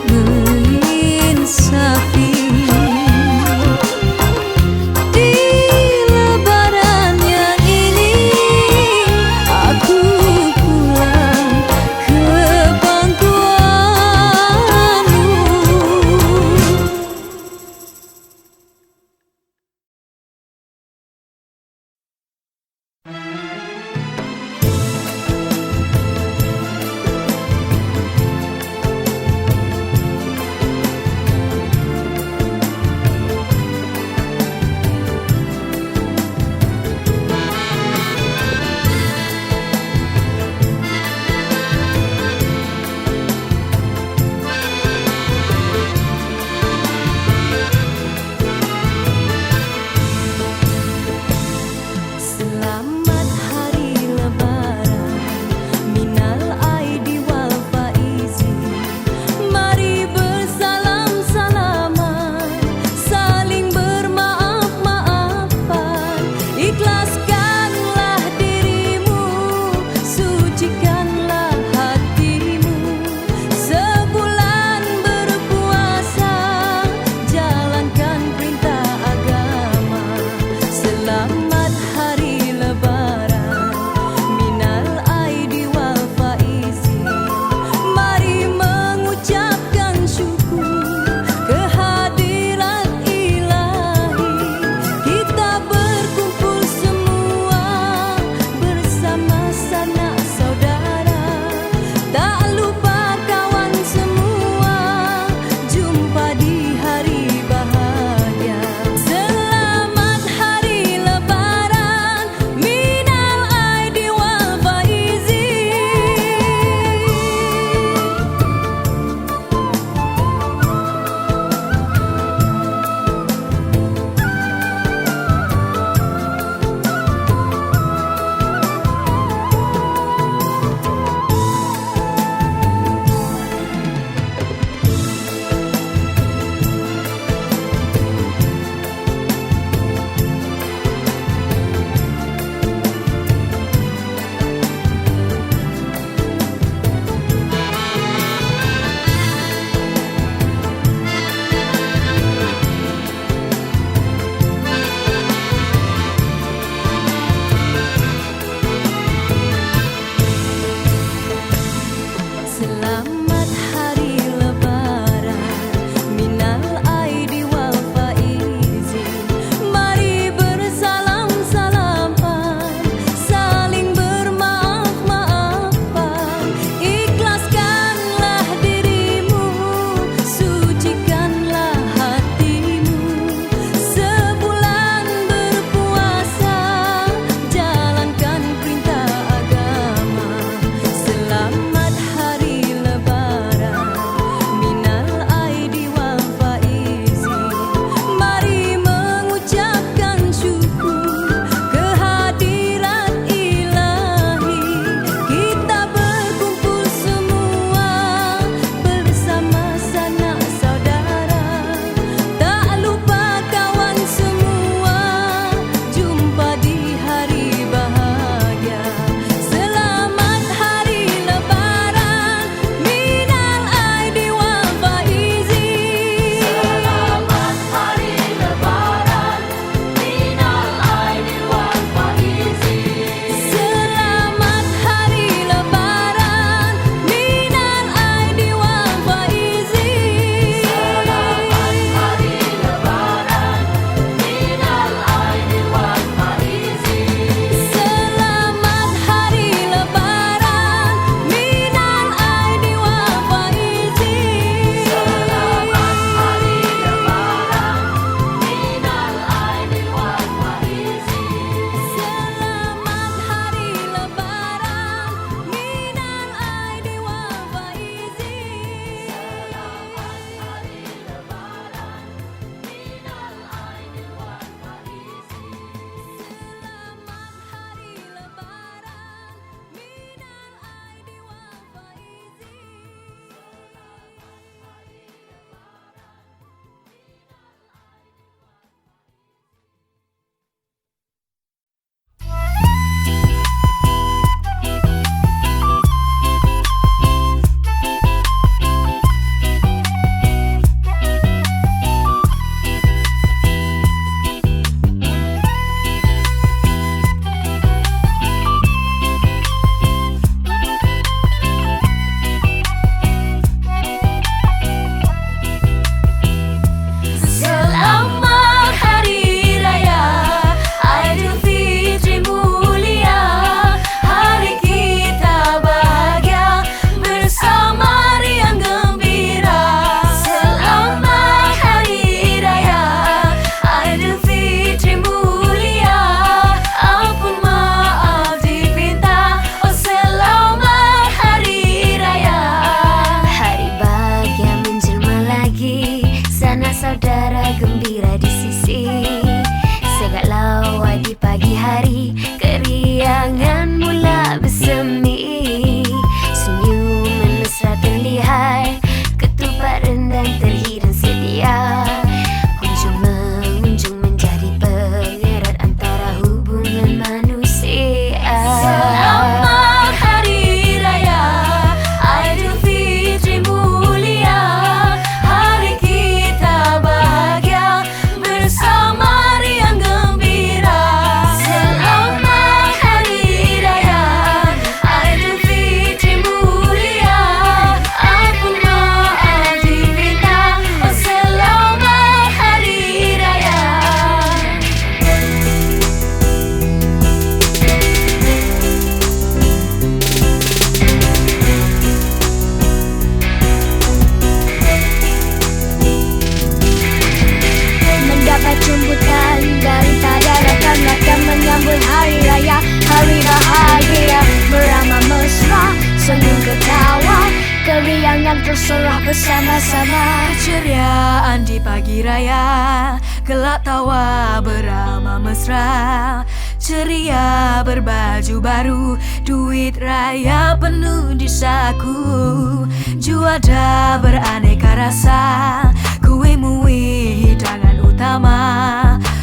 keriangan terserah bersama-sama. Keceriaan di pagi raya, gelak tawa beramah mesra. Ceria berbaju baru, duit raya penuh di saku. Juada beraneka rasa, kue mui hidangan utama.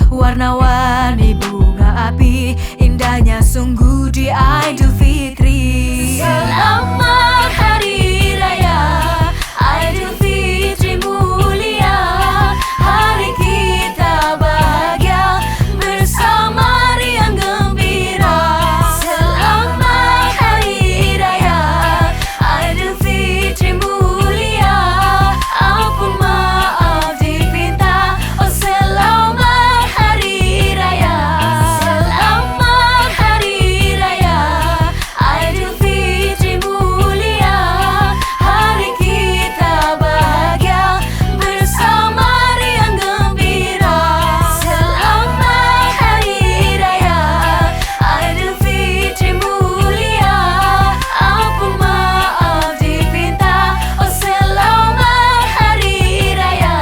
Warna-warni bunga api, indahnya sungguh di Idul Fitri. Selamat Hari Raya Idul Fitri mulia, hari kita bahagia bersama riang gembira. Selamat Hari Raya Idul Fitri mulia, ampun maaf dipinta. Oh selamat Hari Raya, selamat Hari Raya Idul Fitri mulia, hari kita bahagia bersama riang gembira. Selamat Hari Raya Idul Fitri mulia, ampun maaf dipinta. Oh selamat Hari Raya.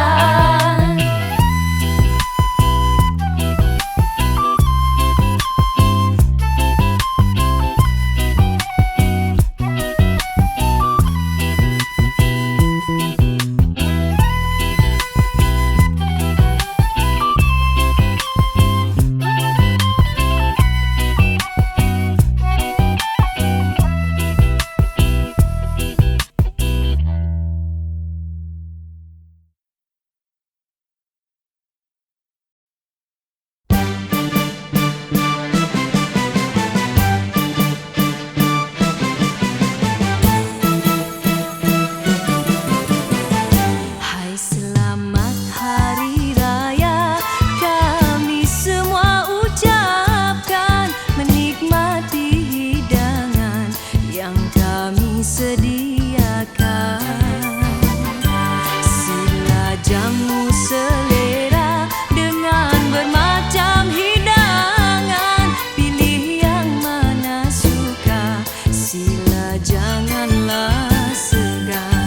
Hai selamat hari raya, kami semua ucapkan, menikmati hidangan yang kami sediakan. Sila jamu selera dengan bermacam hidangan, pilih yang mana suka, sila janganlah segan.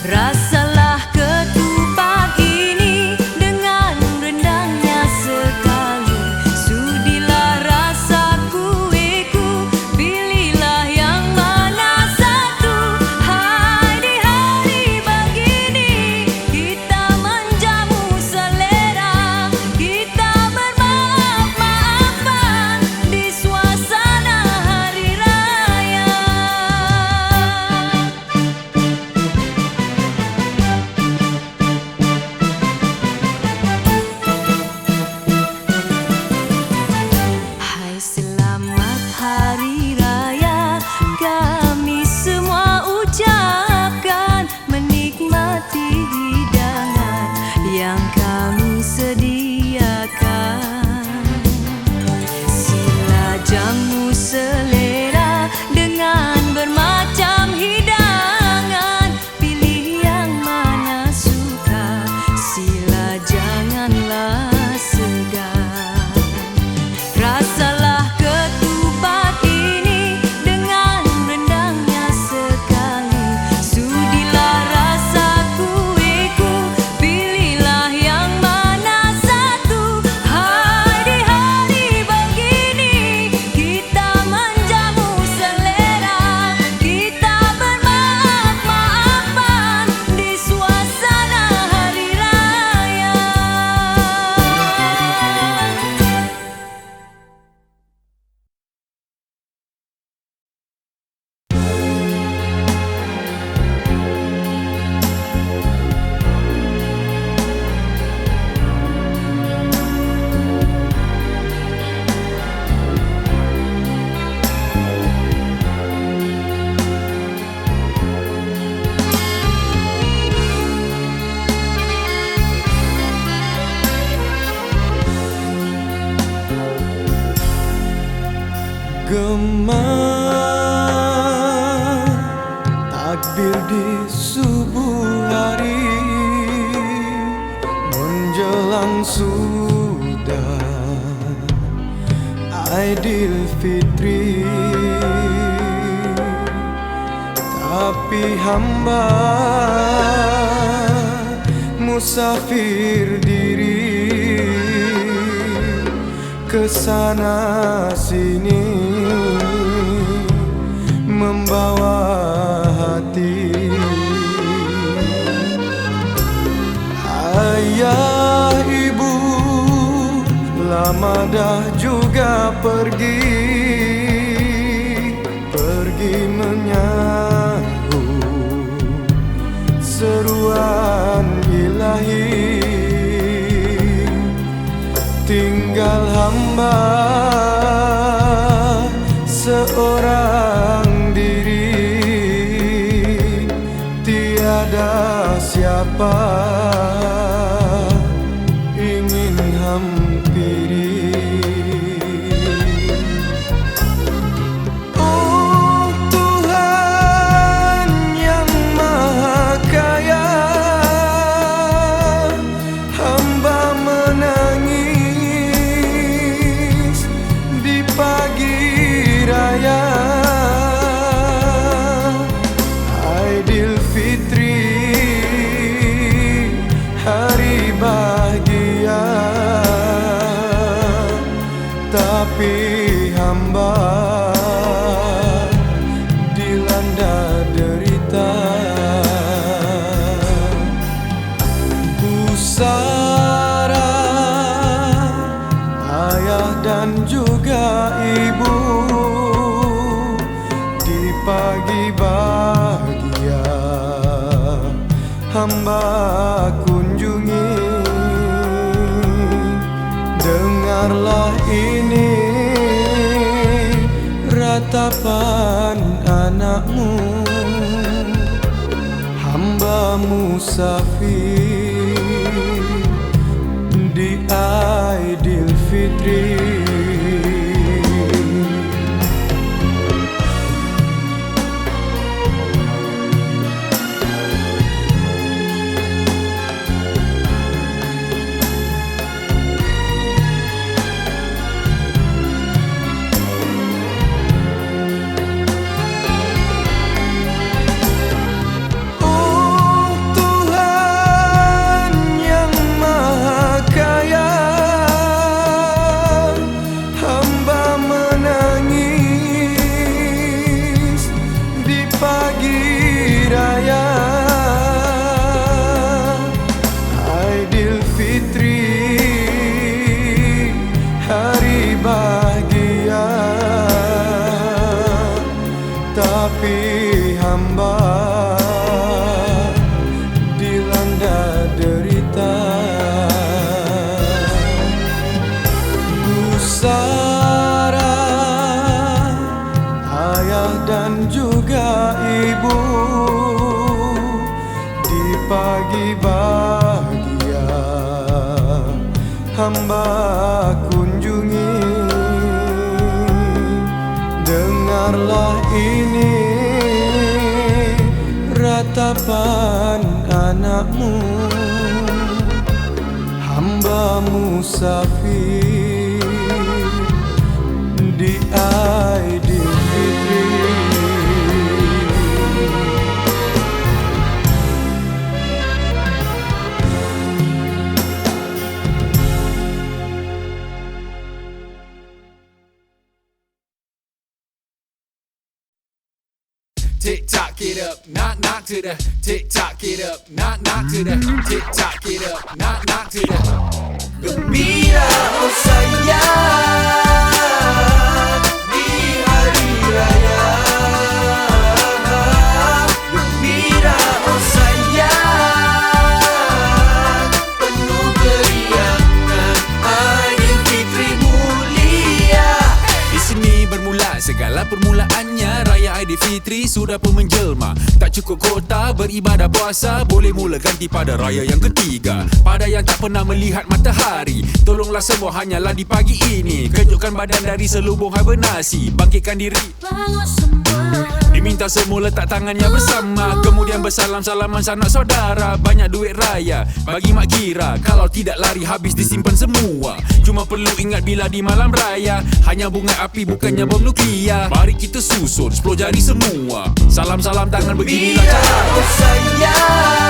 Rasalah ketupat ini dengan rendangnya sekali. Sudilah rasa kueku, pilihlah yang mana satu. Hai di hari begini, kita menjamu selera. Kita bermaaf-maafan di suasana hari raya. Hai selamat hari raya, kami semua ucapkan, menikmati hidangan yang kami sediakan. Sila jamu selera dengan bermacam hidangan, pilih yang mana suka, sila janganlah segan. Rasalah ketupat ini dengan rendangnya sekali. Sudilah rasa kueku, pilihlah yang mana satu. Hai di hari begini, kita menjamu selera. Kita bermaaf-maafan di suasana hari raya. Gema takbir di subuh hari, menjelang sudah Aidil Fitri. Tapi Tapi hamba musafir diri kesana sini membawa hati. Ayah ibu lama dah juga pergi menyahut seruan ilahi. Tinggal hamba seorang diri, tiada siapa ingin hampiri. Tapi hamba dilanda derita. Pusara ayah dan juga ibu di pagi bahagia hamba kunjungi. Dengarlah ini ratapan anakmu, hamba musafir di Aidilfitri. Tapi hamba dilanda derita. Pusara ayah dan juga ibu di pagi bahagia hamba kunjungi. Dengarlah ini ratapan anakmu, hamba musafir di Aidilfitri. Tick tock it up, knock knock to the tick tock it up, knock knock to the tick tock it up, knock knock to the. Gembira oh sayang di hari raya. Gembira oh sayang penuh keriangan Aidilfitri mulia. Di sini bermula segala permulaannya. Raya Aidilfitri sudah pun menjelma. Tak cukup kota beribadah puasa, boleh mula ganti pada raya yang ketiga. Pada yang tak pernah melihat matahari, tolonglah semua hanyalah di pagi ini. Kejutkan badan dari selubung hibernasi, bangkitkan diri. Bangun semua. Di Diminta semua letak tangannya bersama, kemudian bersalam-salaman sanak saudara. Banyak duit raya bagi mak kira, kalau tidak lari habis disimpan semua. Cuma perlu ingat bila di malam raya, hanya bunga api bukannya bom nuklia. Mari kita susun 10 jari semua, salam-salam tangan beginilah cara. Sayang